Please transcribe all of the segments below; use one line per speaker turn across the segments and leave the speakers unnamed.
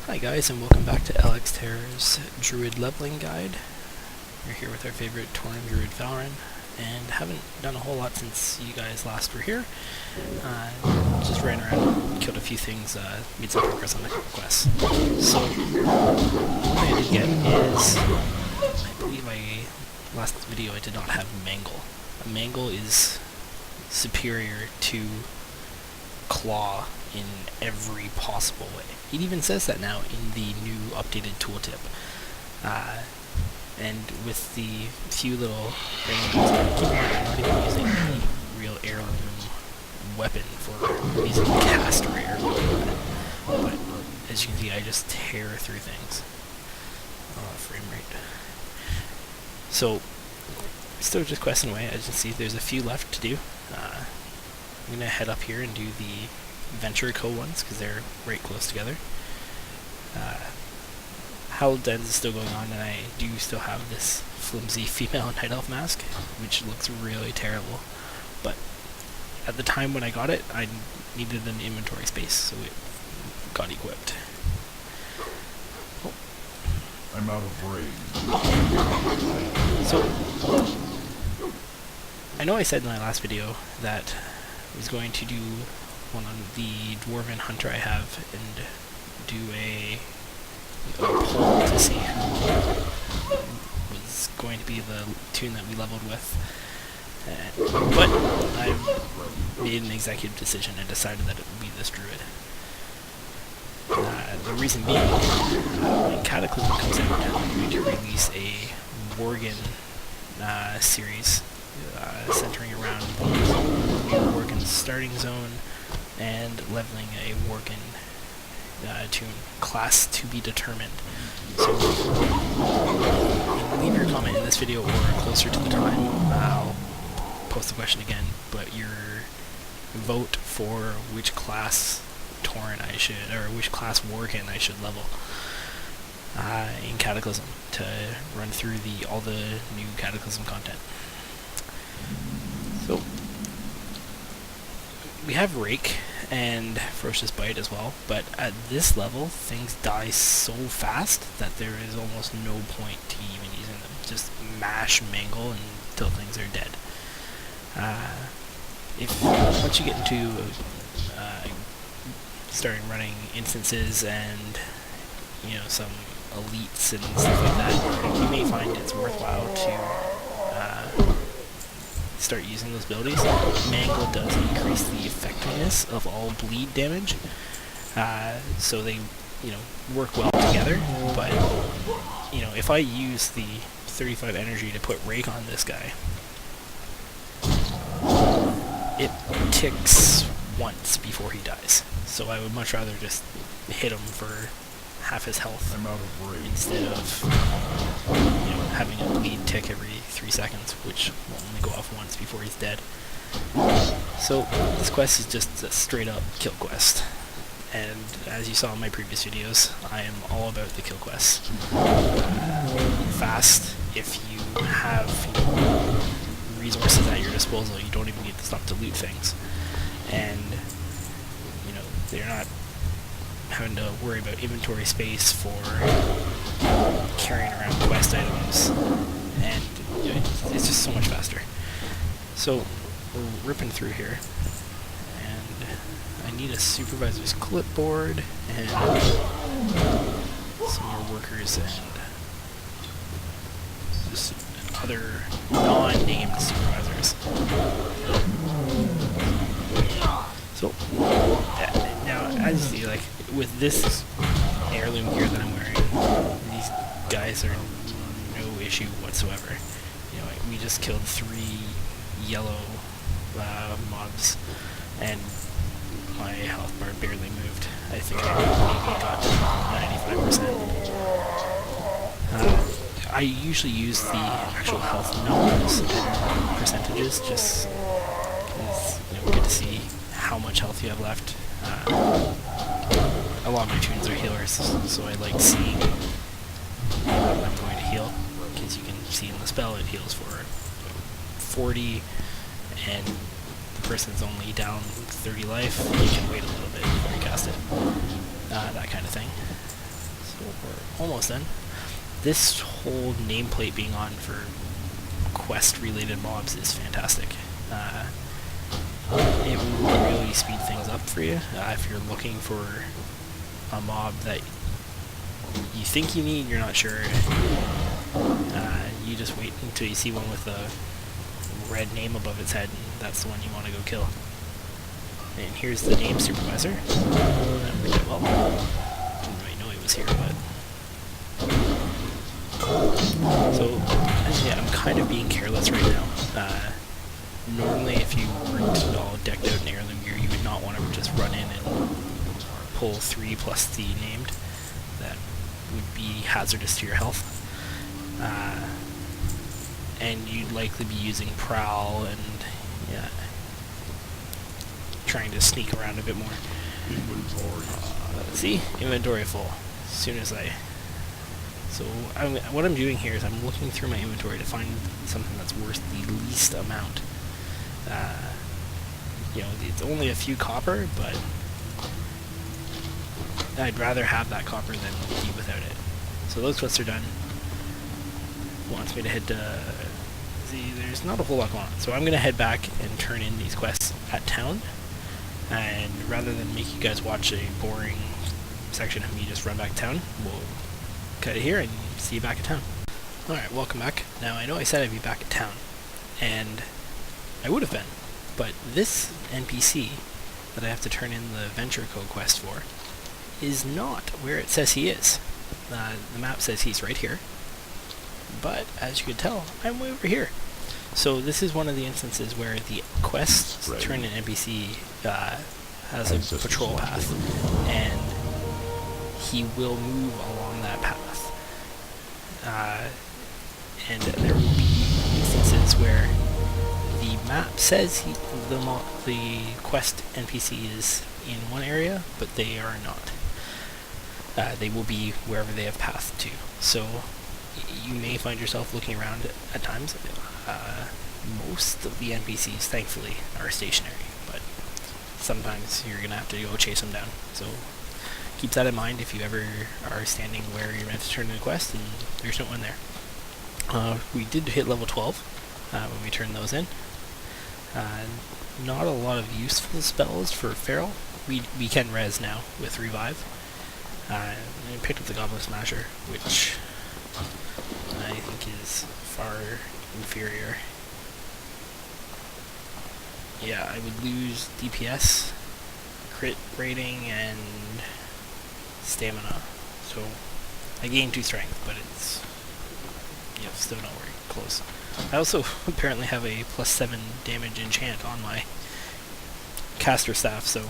Hi guys, and welcome back to LX Terror's Druid Leveling Guide. We're here with our favorite Tauren Druid Falryn, and haven't done a whole lot since you guys last were here. Just ran around, killed a few things, made some progress on the quest. So, one thing I did get is, I believe last video I did not have Mangle. A Mangle is superior to Claw in every possible way. It even says that now in the new updated tooltip. And with the few little things, keep in mind I'm not even using the real heirloom weapon for using the caster heirloom. But as you can see, I just tear through things. Frame rate. So, still just questing away. As you can see, there's a few left to do. I'm going to head up here and do the Venture Co ones, because they're right close together. Hallowed Dens is still going on, and I do still have this flimsy female Night Elf mask, which looks really terrible. But at the time when I got it, I needed an inventory space, so it got equipped. Oh.
I'm out of range.
So, I know I said in my last video that I was going to do one on the Dwarven Hunter I have and do a poll to see who was going to be the tune that we leveled with. But I made an executive decision and decided that it would be this Druid. The reason being, when Cataclysm comes out, I'm going to release a Worgen series centering around the new Worgen starting zone and leveling a Worgen tune, class to be determined. So leave your comment in this video or closer to the time. I'll post the question again, but your vote for which class Tauren I should, or which class Worgen I should level in Cataclysm to run through all the new Cataclysm content. So we have Rake and Ferocious Bite as well, but at this level things die so fast that there is almost no point to even using them. Just mash Mangle until things are dead. Once you get into starting running instances and some elites and stuff like that, you may find it's worthwhile to start using those abilities. Mangle does increase the effectiveness of all bleed damage, so they work well together. But if I use the 35 energy to put Rake on this guy, it ticks once before he dies. So I would much rather just hit him for half his health instead of having a bleed tick every 3 seconds, which will only go off once before he's dead. So this quest is just a straight up kill quest, and as you saw in my previous videos, I am all about the kill quest. Fast, if you have resources at your disposal, you don't even need to stop to loot things, and they're not having to worry about inventory space for carrying around quest items, and it's just so much faster. So we're ripping through here, and I need a supervisor's clipboard and some more workers and just other non-named supervisors. So now, as you see, like with this heirloom gear that I'm wearing, these guys are no issue whatsoever. We just killed 3 yellow mobs, and my health bar barely moved. I think I maybe got to 95%. I usually use the actual health numbers and percentages, just because we get to see how much health you have left. A lot of my tunes are healers, so I like seeing when I'm going to heal, because you can see in the spell it heals for 40, and the person's only down 30 life. You can wait a little bit before you cast it, that kind of thing. almost done. This whole nameplate being on for quest-related mobs is fantastic. It will really speed things up for you if you're looking for a mob that you think you need, you're not sure. You just wait until you see one with a red name above its head, and that's the one you want to go kill. And here's the name supervisor. Well, didn't really know he was here, but... So, yeah, I'm kind of being careless right now. Normally, if you weren't all decked out in heirloom gear, you would not want to just run in and pull 3 plus the named. That would be hazardous to your health. And you'd likely be using prowl and yeah, trying to sneak around a bit more.
Inventory.
See? Inventory full. As soon as I... So what I'm doing here is I'm looking through my inventory to find something that's worth the least amount. You know, it's only a few copper, but I'd rather have that copper than be without it. So those quests are done. Wants me to head to... See, there's not a whole lot going on. So I'm going to head back and turn in these quests at town. And rather than make you guys watch a boring section of me just run back to town, we'll cut it here and see you back at town. Alright, welcome back. Now, I know I said I'd be back at town, and I would have been, but this NPC that I have to turn in the Venture Code quest for is not where it says he is. The map says he's right here, but as you can tell, I'm way over here. So this is one of the instances where the quest to turn in NPC has a patrol path, and he will move along that path. And there will be instances where the map says the quest NPC is in one area, but they are not. They will be wherever they have pathed to. So you may find yourself looking around at times. Most of the NPCs, thankfully, are stationary, but sometimes you're going to have to go chase them down. So keep that in mind if you ever are standing where you're meant to turn in a quest and there's no one there. We did hit level 12 when we turned those in. Not a lot of useful spells for Feral. We can res now with Revive. I picked up the Goblin Smasher, which I think is far inferior. Yeah, I would lose DPS, crit rating, and stamina. So I gained 2 strength, but it's, you know, still not very close. I also apparently have a +7 damage enchant on my caster staff, so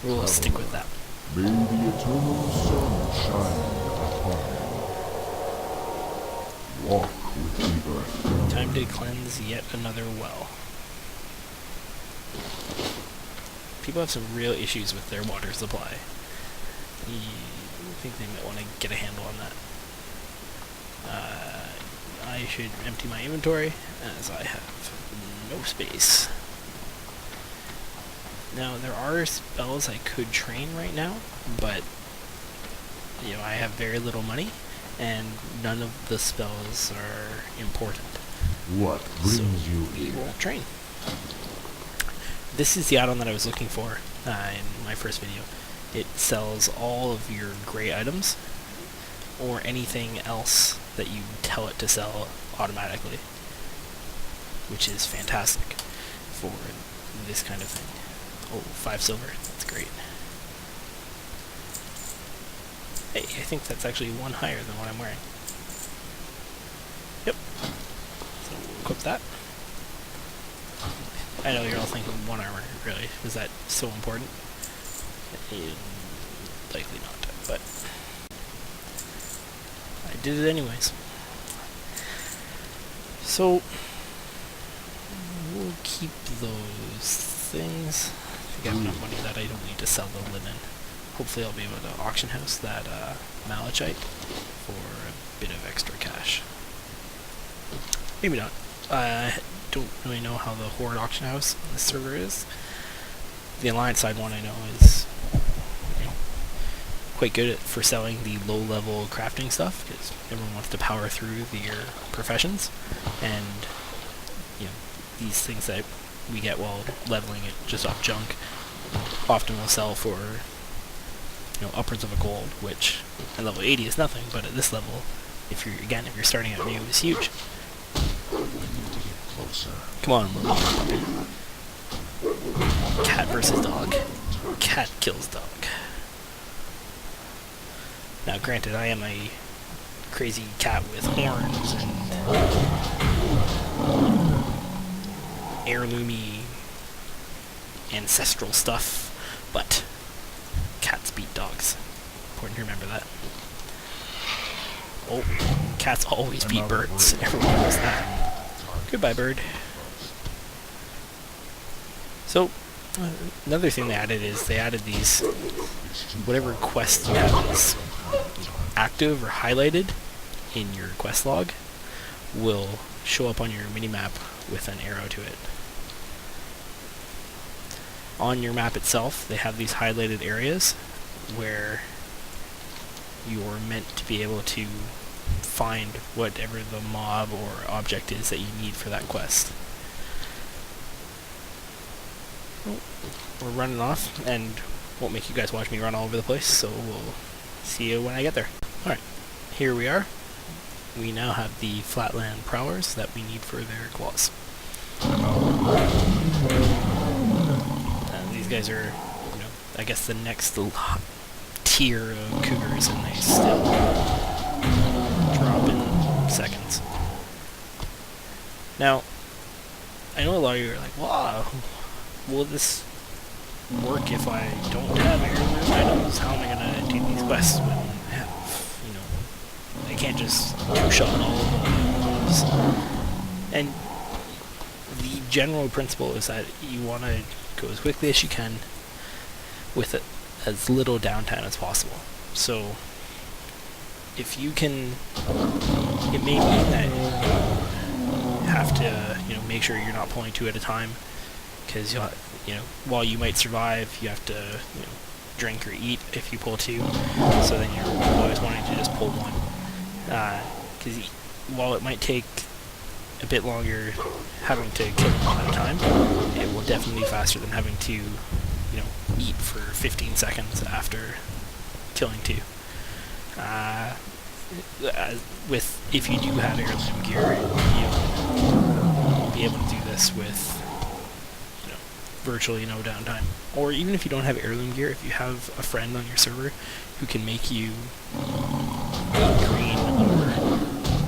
we'll stick with that.
May the eternal sun shine upon you. Walk with the earth.
Time to cleanse yet another well. People have some real issues with their water supply. I think they might want to get a handle on that. I should empty my inventory, as I have no space. Now, there are spells I could train right now, but you know, I have very little money, and none of the spells are important.
What brings you
We
here?
won't train. This is the add-on that I was looking for in my first video. It sells all of your gray items, or anything else that you tell it to sell automatically, which is fantastic for this kind of thing. Oh, 5 silver, that's great. Hey, I think that's actually 1 higher than what I'm wearing. Yep. So we'll equip that. I know you're all thinking 1 armor, really. Is that so important? Likely not, but I did it anyways. So we'll keep those things. I think I have enough money that I don't need to sell the linen. Hopefully I'll be able to auction house that malachite for a bit of extra cash. Maybe not. I don't really know how the Horde auction house on this server is. The Alliance side one I know is, you know, quite good for selling the low-level crafting stuff, because everyone wants to power through their professions, and these things that we get while leveling it just off junk often will sell for upwards of a gold, which at level 80 is nothing, but at this level, if you're starting out new, is huge. Come on, little puppy. Cat versus dog. Cat kills dog. Now, granted, I am a crazy cat with horns and heirloomy ancestral stuff, but cats beat dogs. Important to remember that. Oh, cats always beat birds. Everyone knows that. Goodbye, bird. So, another thing they added is they added these, whatever quest you have is active or highlighted in your quest log will show up on your minimap with an arrow to it. On your map itself, they have these highlighted areas where you're meant to be able to find whatever the mob or object is that you need for that quest. We're running off, and won't make you guys watch me run all over the place, so we'll see you when I get there. Alright, here we are. We now have the flatland prowlers that we need for their claws. These guys are, I guess the next tier of cougars, and they still drop in seconds. Now, I know a lot of you are like, wow, will this work if I don't have heirloom items? How am I going to do these quests when I have, I can't just two-shot all of those. And the general principle is that you want to go as quickly as you can with it, as little downtime as possible. So, if you can, it may mean that you have to, make sure you're not pulling two at a time, because while you might survive, you have to, drink or eat if you pull two. So then you're always wanting to just pull one, because while it might take a bit longer having to kill them one at a time, it will definitely be faster than having to, eat for 15 seconds after killing two. If you do have heirloom gear, you'll be able to do this with virtually no downtime. Or even if you don't have heirloom gear, if you have a friend on your server who can make you green